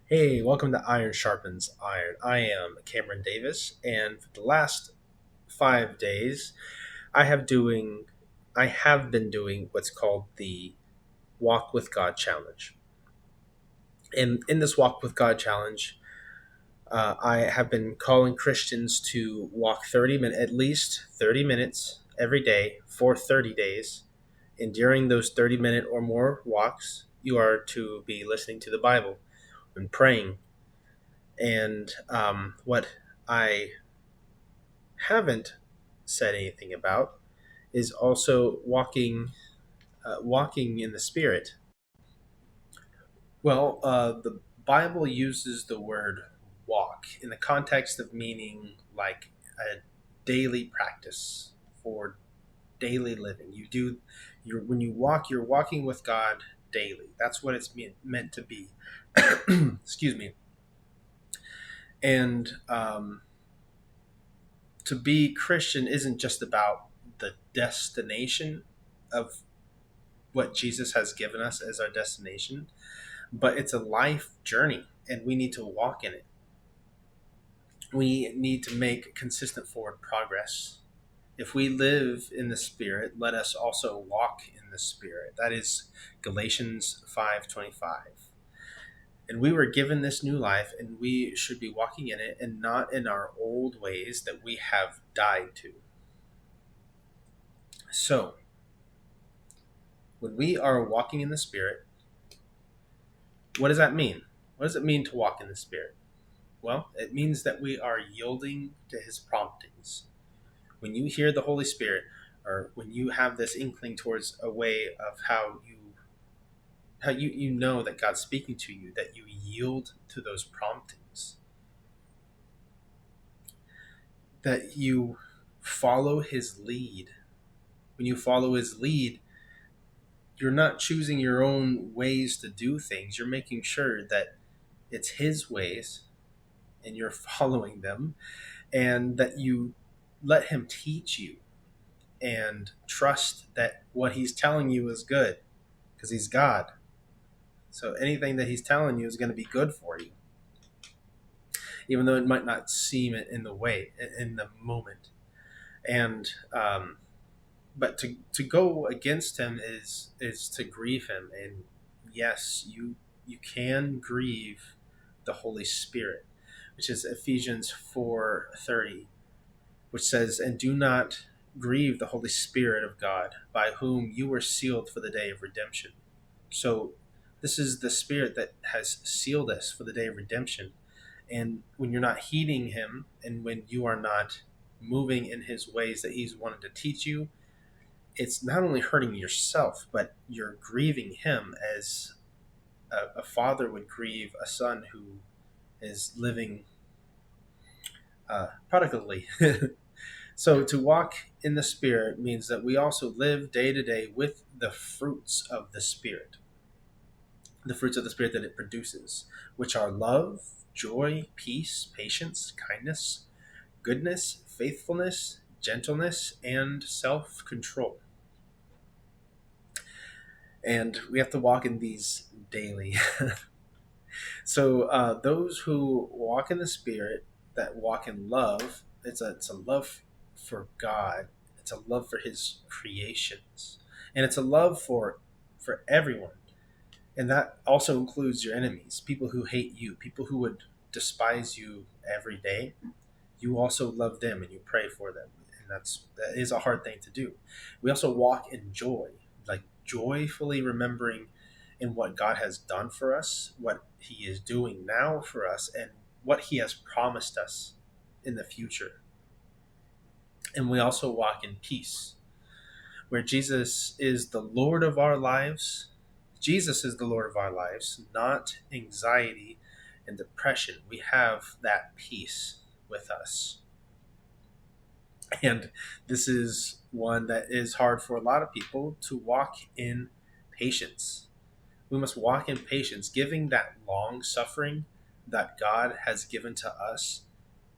Hey, welcome to Iron Sharpens Iron. I am Cameron Davis, and for the last 5 days, I have doing, I have been doing what's called the Walk with God Challenge. And in this Walk with God Challenge, I have been calling Christians to walk 30 minutes, at least 30 minutes every day for 30 days. And during those 30-minute or more walks, you are to be listening to the Bible and praying. And what I haven't said anything about is also walking in the Spirit. The Bible uses the word walk in the context of meaning like a daily practice for daily living. When you walk, you're walking with God daily. That's what it's meant to be. Excuse me. And to be Christian isn't just about the destination of what Jesus has given us as our destination, but it's a life journey and we need to walk in it. We need to make consistent forward progress. If we live in the Spirit, let us also walk in the Spirit. That is Galatians 5:25. And we were given this new life and we should be walking in it and not in our old ways that we have died to. So, when we are walking in the Spirit, what does that mean? What does it mean to walk in the Spirit? Well, it means that we are yielding to His promptings. When you hear the Holy Spirit, or when you have this inkling towards a way of how you know that God's speaking to you, that you yield to those promptings, that you follow His lead. When you follow His lead, you're not choosing your own ways to do things. You're making sure that it's His ways and you're following them, and that you let Him teach you and trust that what He's telling you is good because He's God. So anything that He's telling you is going to be good for you, even though it might not seem it in the moment. And but to go against Him is to grieve Him. And yes, you can grieve the Holy Spirit, which is Ephesians 4:30, which says, "And do not grieve the Holy Spirit of God, by whom you were sealed for the day of redemption." So this is the Spirit that has sealed us for the day of redemption. And when you're not heeding Him, and when you are not moving in His ways that He's wanted to teach you, it's not only hurting yourself, but you're grieving Him as a father would grieve a son who is living prodigally. So to walk in the Spirit means that we also live day to day with the fruits of the Spirit, that it produces, which are love, joy, peace, patience, kindness, goodness, faithfulness, gentleness, and self control. And we have to walk in these daily. So those who walk in the Spirit, that walk in love, it's a love for God. It's a love for His creations, and it's a love for everyone. And that also includes your enemies, people who hate you, people who would despise you every day. You also love them and you pray for them, and that is a hard thing to do. We also walk in joy, like joyfully remembering in what God has done for us, what He is doing now for us, and what He has promised us in the future. And we also walk in peace, where Jesus is the Lord of our lives. Jesus is the Lord of our lives, not anxiety and depression. We have that peace with us. And this is one that is hard for a lot of people, to walk in patience. We must walk in patience, giving that long suffering that God has given to us,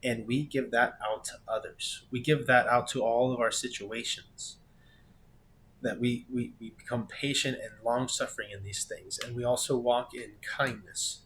and we give that out to others. We give that out to all of our situations, that we become patient and long suffering in these things. And we also walk in kindness.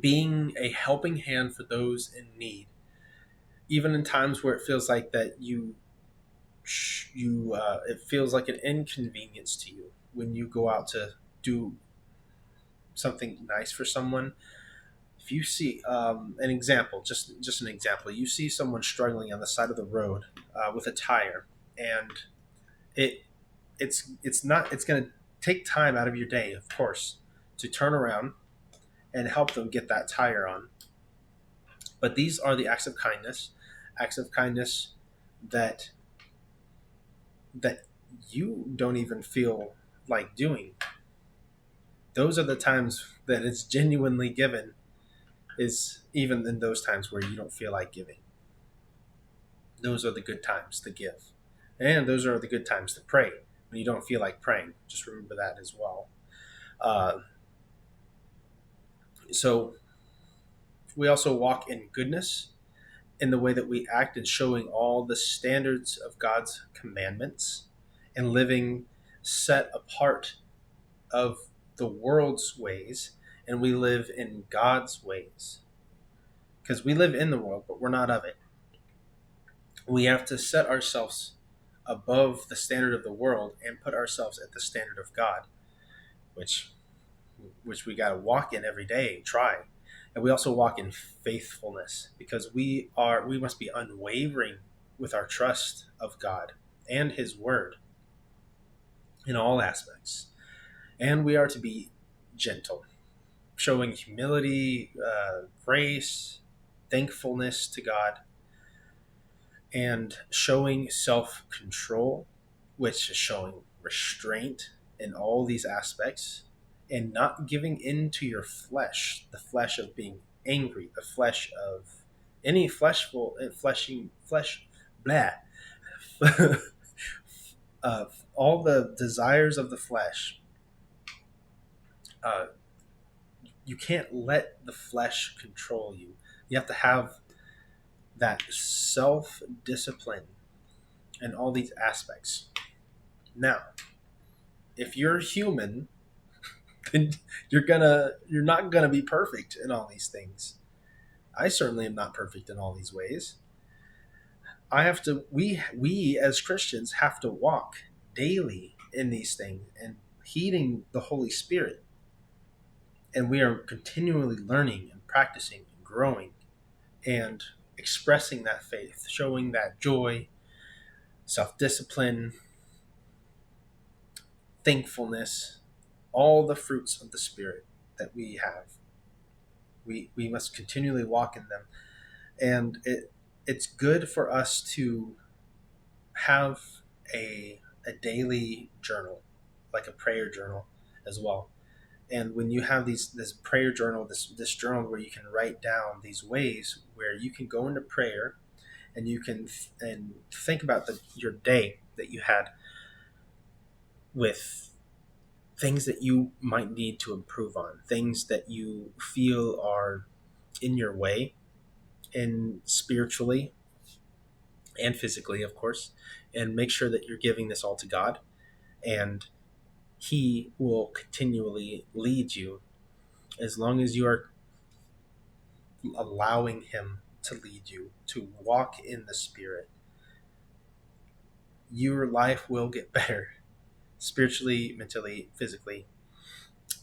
being a helping hand for those in need, even in times where it feels like that it feels like an inconvenience to you when you go out to do something nice for someone. If you see an example, just an example, you see someone struggling on the side of the road with a tire, and it it's going to take time out of your day, of course, to turn around and help them get that tire on. But these are the acts of kindness that that you don't even feel like doing. Those are the times that it's genuinely given, is even in those times where you don't feel like giving. Those are the good times to give. And those are the good times to pray when you don't feel like praying. Just remember that as well. Uh, so we also walk in goodness in the way that we act, and showing all the standards of God's commandments and living set apart of the world's ways, and we live in God's ways. Because we live in the world, but we're not of it. We have to set ourselves above the standard of the world and put ourselves at the standard of God, which we got to walk in every day and try. And we also walk in faithfulness, because we must be unwavering with our trust of God and his word in all aspects. And we are to be gentle, showing humility, grace, thankfulness to God, and showing self-control, which is showing restraint in all these aspects, and not giving in to your flesh, the flesh of being angry, the flesh of any flesh, blah, all the desires of the flesh. Uh, you can't let the flesh control you. You have to have that self-discipline in all these aspects. Now, if you're human, then you're not gonna be perfect in all these things. I certainly am not perfect in all these ways. I have to we as Christians have to walk daily in these things and heeding the Holy Spirit. And we are continually learning and practicing and growing and expressing that faith, showing that joy, self-discipline, thankfulness, all the fruits of the Spirit that we have. We must continually walk in them. And it's good for us to have a daily journal, like a prayer journal as well. And when you have this prayer journal, this journal where you can write down these ways where you can go into prayer, and you can and think about your day that you had, with things that you might need to improve on, things that you feel are in your way, and spiritually and physically, of course, and make sure that you're giving this all to God, and he will continually lead you as long as you are allowing him to lead you to walk in the Spirit. Your life will get better spiritually, mentally, physically.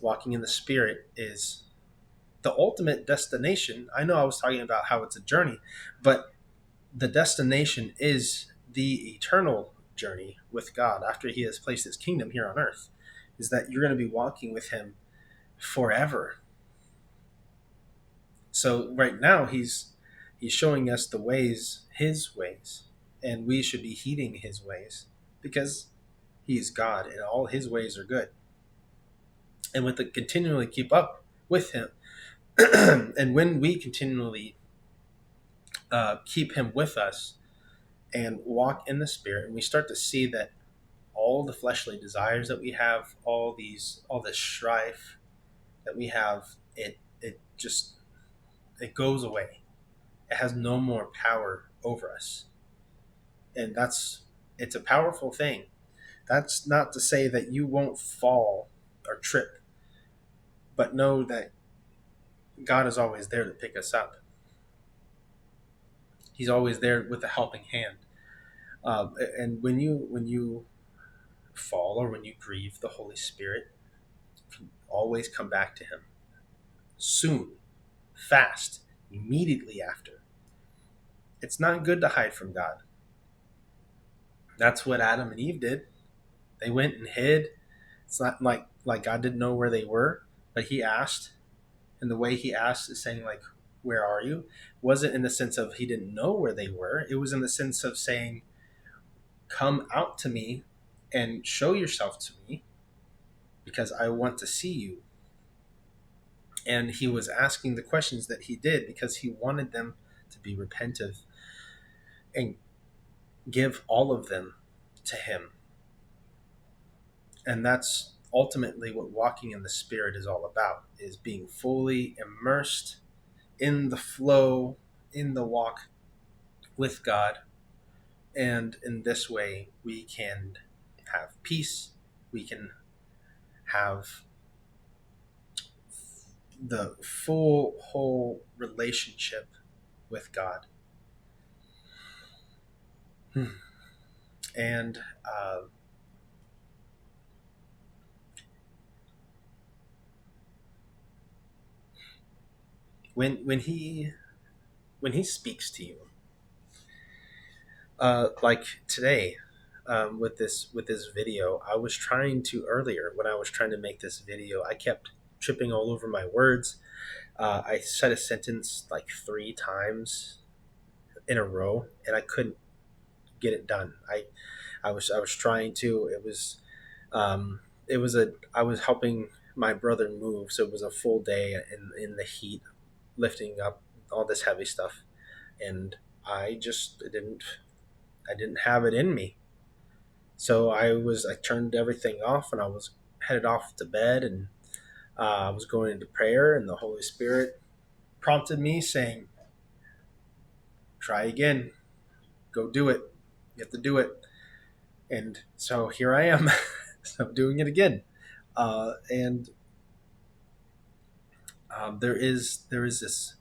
Walking in the Spirit is the ultimate destination. I know I was talking about how it's a journey, but the destination is the eternal journey with God after he has placed his kingdom here on earth, is that you're going to be walking with him forever. So right now he's showing us the ways, his ways, and we should be heeding his ways, because he is God and all his ways are good. And with the continually keep up with him, and when we continually keep him with us and walk in the Spirit, and we start to see that all the fleshly desires that we have, all this strife that we have, it goes away. It has no more power over us. And it's a powerful thing. That's not to say that you won't fall or trip, but know that God is always there to pick us up. He's always there with a helping hand. And when you fall or when you grieve, the Holy Spirit can always come back to Him soon, fast, immediately after. It's not good to hide from God. That's what Adam and Eve did. They went and hid. It's not like God didn't know where they were, but He asked, and the way He asked is saying like, "Where are you?" Wasn't in the sense of He didn't know where they were. It was in the sense of saying, "Come out to me and show yourself to me, because I want to see you." And He was asking the questions that He did because He wanted them to be repentive and give all of them to Him. And that's ultimately what walking in the Spirit is all about, is being fully immersed in the flow, in the walk with God. And in this way, we can have peace. We can have the full, whole relationship with God. And when he speaks to you, like today, with this video, I was trying to earlier when I was trying to make this video, I kept tripping all over my words. I said a sentence like 3 times in a row, and I couldn't get it done. I was trying to. It was a I was helping my brother move, so it was a full day in the heat, lifting up all this heavy stuff, and I didn't have it in me. So I turned everything off, and I was headed off to bed, and I was going into prayer, and the Holy Spirit prompted me, saying, "Try again. Go do it. You have to do it." And so here I am. So I'm doing it again. And there is this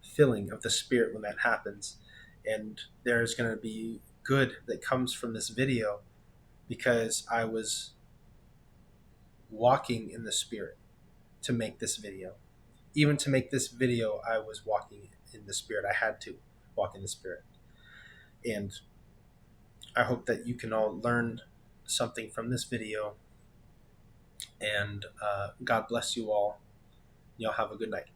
filling of the Spirit when that happens, and there's going to be good that comes from this video because I was walking in the Spirit to make this video. Even to make this video, I was walking in the Spirit. I had to walk in the Spirit. And I hope that you can all learn something from this video. And God bless you all. Y'all have a good night.